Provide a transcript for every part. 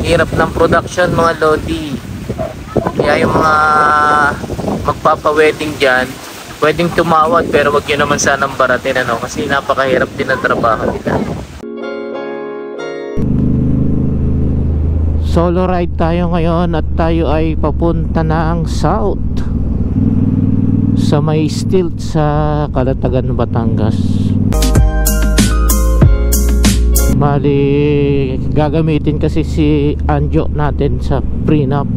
hirap ng production mga lodi. Kaya yung mga magpapa-wedding dyan, pwedeng tumawad pero wag nyo naman sanang baratin, ano, kasi napakahirap din ang trabaho nila. Solo ride tayo ngayon at tayo ay papunta na ang south sa may stilt sa Calatagan, Batangas. Bali, gagamitin kasi si Anjo natin sa prenup.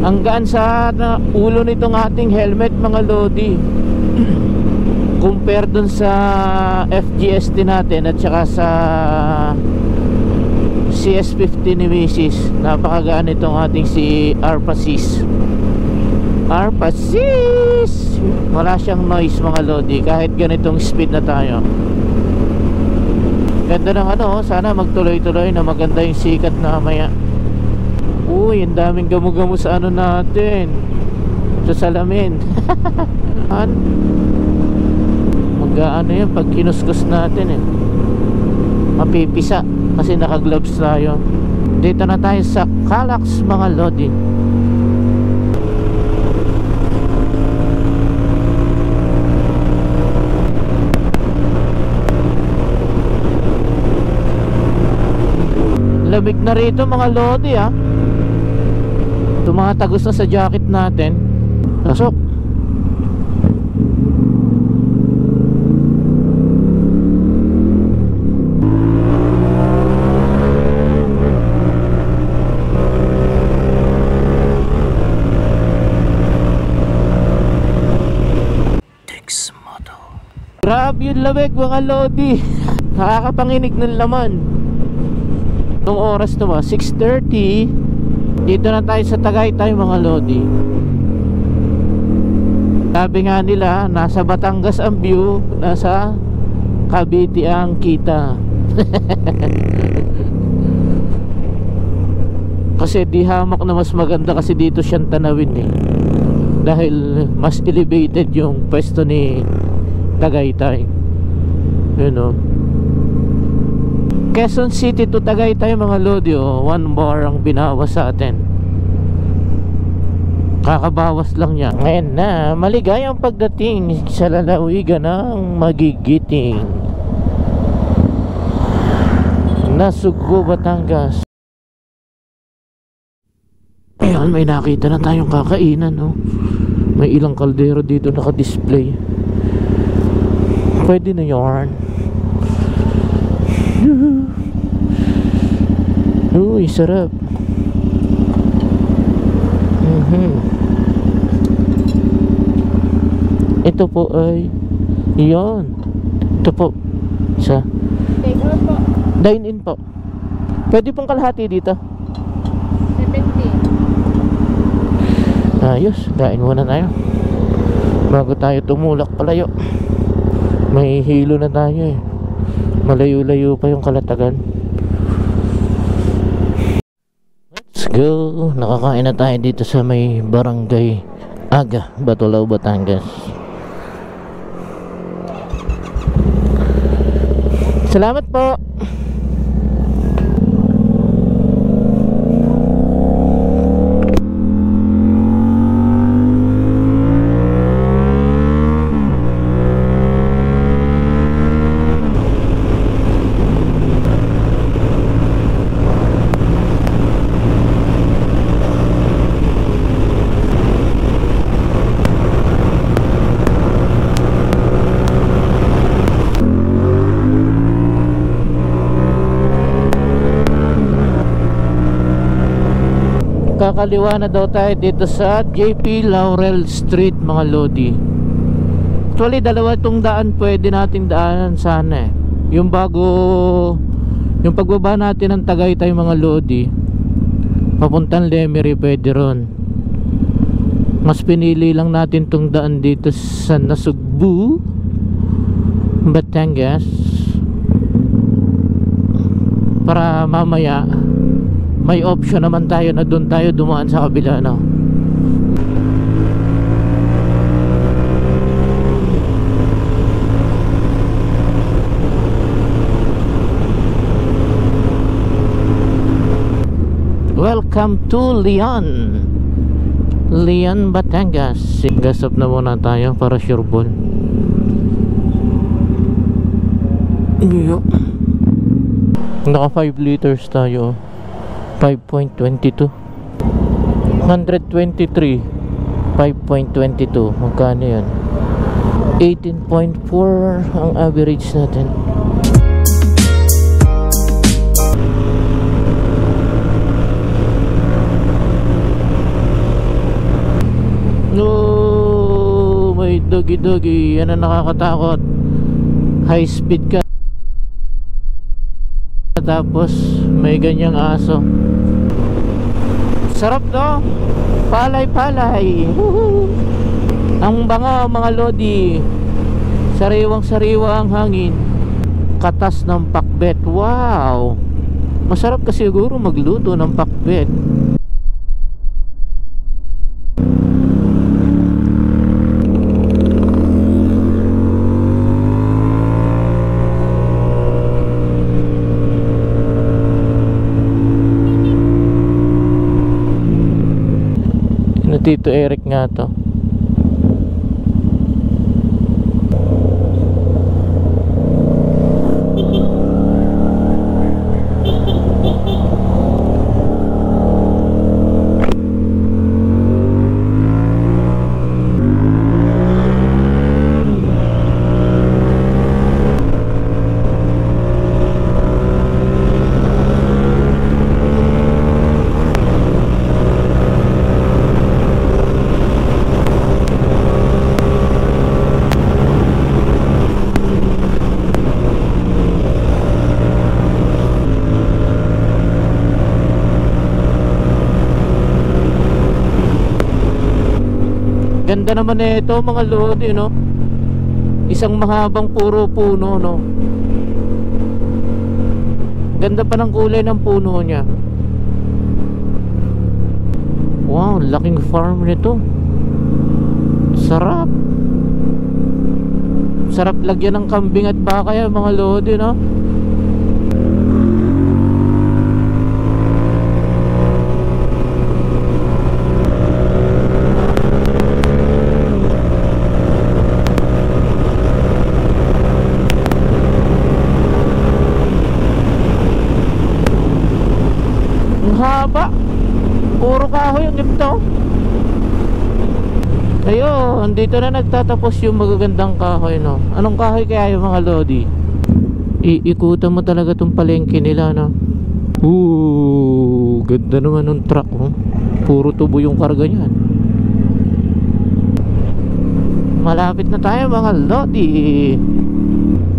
Ang gaan sa ulo nitong ating helmet mga lodi compare dun sa FGST natin at saka sa CS50 ni Mrs. Napakagaan itong ating si Arpasis. Wala siyang noise mga lodi kahit ganitong speed na tayo. Ganda ng ano, sana magtuloy-tuloy na maganda yung sikat na maya. Uy, ang daming gamo-gamo sa ano natin, sa salamin. Mag-ano yan pag kinuskus natin eh, mapipisa kasi naka-gloves tayo. Dito na tayo sa Calax mga lodi. Lamig na rito mga lodi ah. Tumatagos na sa jacket natin. Pasok. Grabe yung lamig mga lodi. Nakakapanginig ng laman. Nung oras na ba? 6:30. Dito na tayo sa Tagaytay mga lodi. Sabi nga nila, nasa Batangas ang view, nasa Cavite ang kita. Kasi di hamak na mas maganda kasi dito siyang tanawin eh. Dahil mas elevated yung pwesto ni Tagaytay. You know, Quezon City to Tagaytay mga lodi, 1 bar ang binawas sa atin. Kakabawas lang niya. Ngayon na, maligayang pagdating sa lalawigan ng Magigiting, Nasugbo, Batangas. Ayan, may nakita na tayong kakainan, no? May ilang kaldero dito naka-display. Pwede na yarn. Uy, sarap. Ito po ay yun. Ito po sa dine in po. Pwede pong kalahati dito. 70. Ayos, kain muna tayo bago tayo tumulak palayo. May hilo na tayo eh. Malayo-layo pa yung Calatagan. Let's go. Nakakain na tayo dito sa may Barangay Aga, Batulao, Batangas. Salamat po. Kakaliwa na daw tayo dito sa JP Laurel Street mga lodi. Actually dalawa itong daan pwede nating daanan sana eh. Yung pagbaba natin ng Tagaytay mga lodi papuntang Lemery pwede ron. Mas pinili lang natin itong daan dito sa Nasugbu, Batangas, para mamaya may option naman tayo na doon tayo dumaan sa kabila, no? Welcome to Leon, Batangas. Gasap na muna tayo para sure ball. Naka 5 liters tayo. 5.22 123 5.22. Magkano yan? 18.4 ang average natin. No, may doggy. Yan ang nakakatakot. High speed ka, tapos may ganyang aso. Sarap, no? Palay. Ang bango, mga lodi. Sariwang-sariwa ang hangin. Katas ng pakbet. Wow, masarap kasi siguro magluto ng pakbet. Tito Eric nga to. Ganda naman ito, mga lodi, no? Isang mahabang puro puno, no? Ganda pa ng kulay ng puno niya. Wow, laking farm nito. Sarap. Sarap lagyan ng kambing at baka yan, mga lodi, no? Haba, puro kahoy ang gito. Ayun, dito na nagtatapos yung magagandang kahoy, no? Anong kahoy kaya yung mga lodi? Iikutan mo talaga tong palengke nila, no? Ganda naman ng truck, oh. Puro tubo yung karga niyan. Malapit na tayo, mga lodi.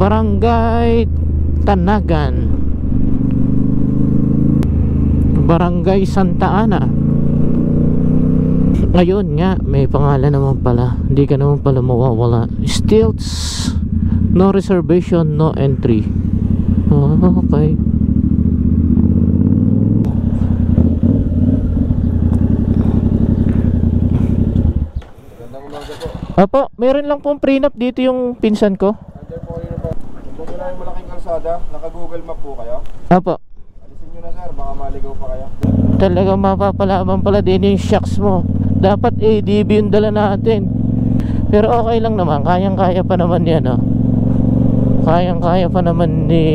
Barangay Tanagan, Barangay Santa Ana. Ayun nga, may pangalan naman pala. Hindi ka naman pala mawawala. Stilts, no reservation, no entry. Okay. Apo, meron lang pong prenup dito yung pinsan ko. Andyan po kayo na ba? Kung wala yung malaking kalsada, naka-Google Map po kayo? Apo. Na sir, baka maligaw pa kayo. Talagang mapapalaman pala din yung shocks mo. Dapat ADB yung dala natin. Pero okay lang naman, kayang-kaya pa naman yan, oh. Kayang-kaya pa naman ni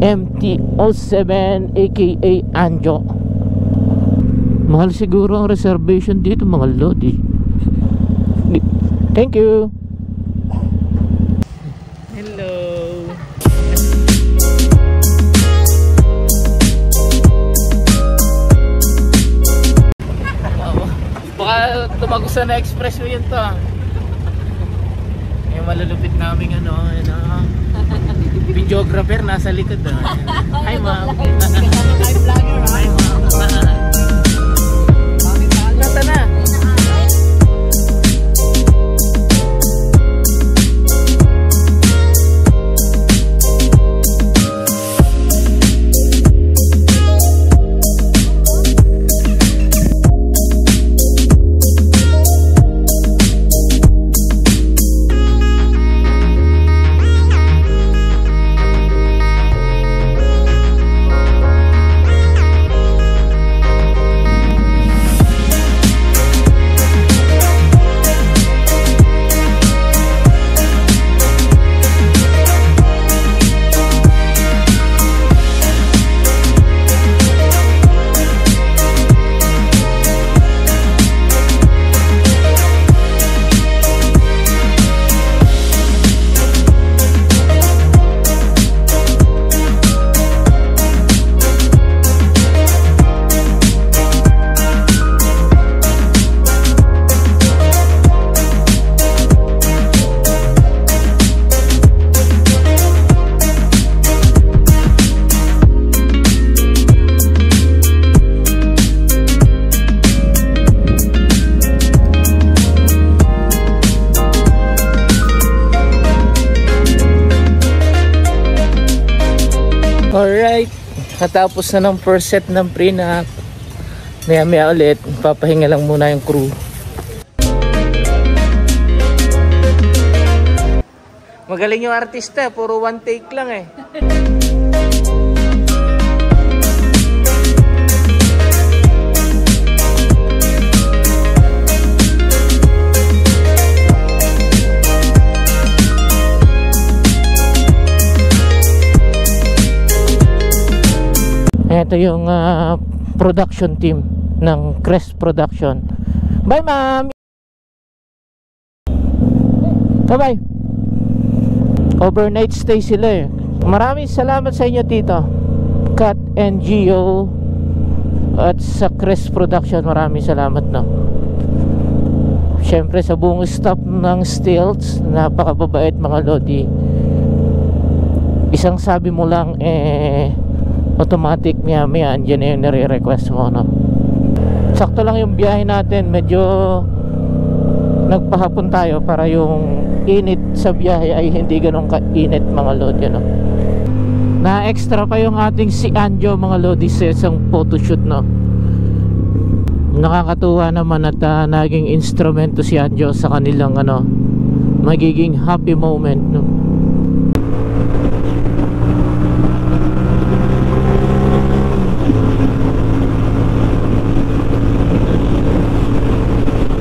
MT-07 aka Anjo. Mahal siguro ang reservation dito, mga lodi. Thank you. Hello. Baka tumagusan na expressway yun to. Yung malulupit naming videographer nasa likod. Hi ma'am. Hi ma'am. Nasa na? Alright, natapos na ng first set ng prenup. Maya ulit, papahinga lang muna yung crew. Magaling yung artista, puro one take lang eh. Ito yung production team ng Crest Production. Bye ma'am! Bye-bye! Overnight stay sila eh. Maraming salamat sa inyo tito Kat and Gio at sa Crest Production. Maraming salamat no. Syempre sa buong staff ng Stilts, napakababait mga lodi. Isang sabi mo lang automatic maya andyan na yung nire-request mo no. Sakto lang yung biyahe natin, medyo nagpahapon tayo para yung init sa biyahe ay hindi ganun kainit mga lodi no? Na extra pa yung ating si Anjo mga lodi sa isang photoshoot no. Nakakatuwa naman at naging instrumento si Anjo sa kanilang magiging happy moment no.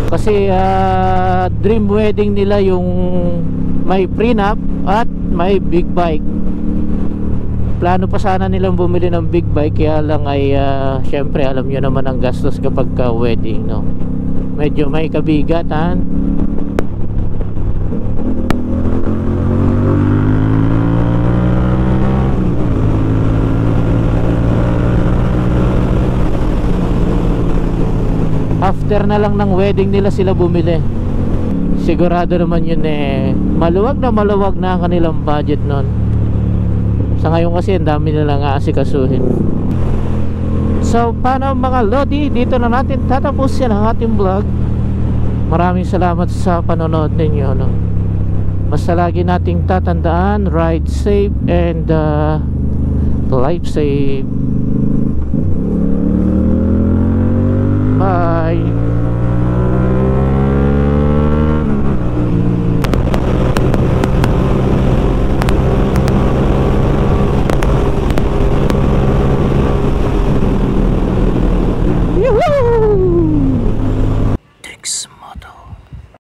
Kasi dream wedding nila yung may prenup at may big bike. Plano pa sana nilang bumili ng big bike, kaya lang ay syempre alam nyo naman ang gastos kapag wedding no. Medyo may kabigatan. After na lang ng wedding nila sila bumili. Sigurado naman yun maluwag na ang kanilang budget nun. Sa ngayon kasi ang dami nilang aasikasuhin. So paano mga lodi, dito na natin tatapusin ang ating vlog. Maraming salamat sa panonood ninyo no? Basta lagi nating tatandaan, ride safe and life safe. Bye.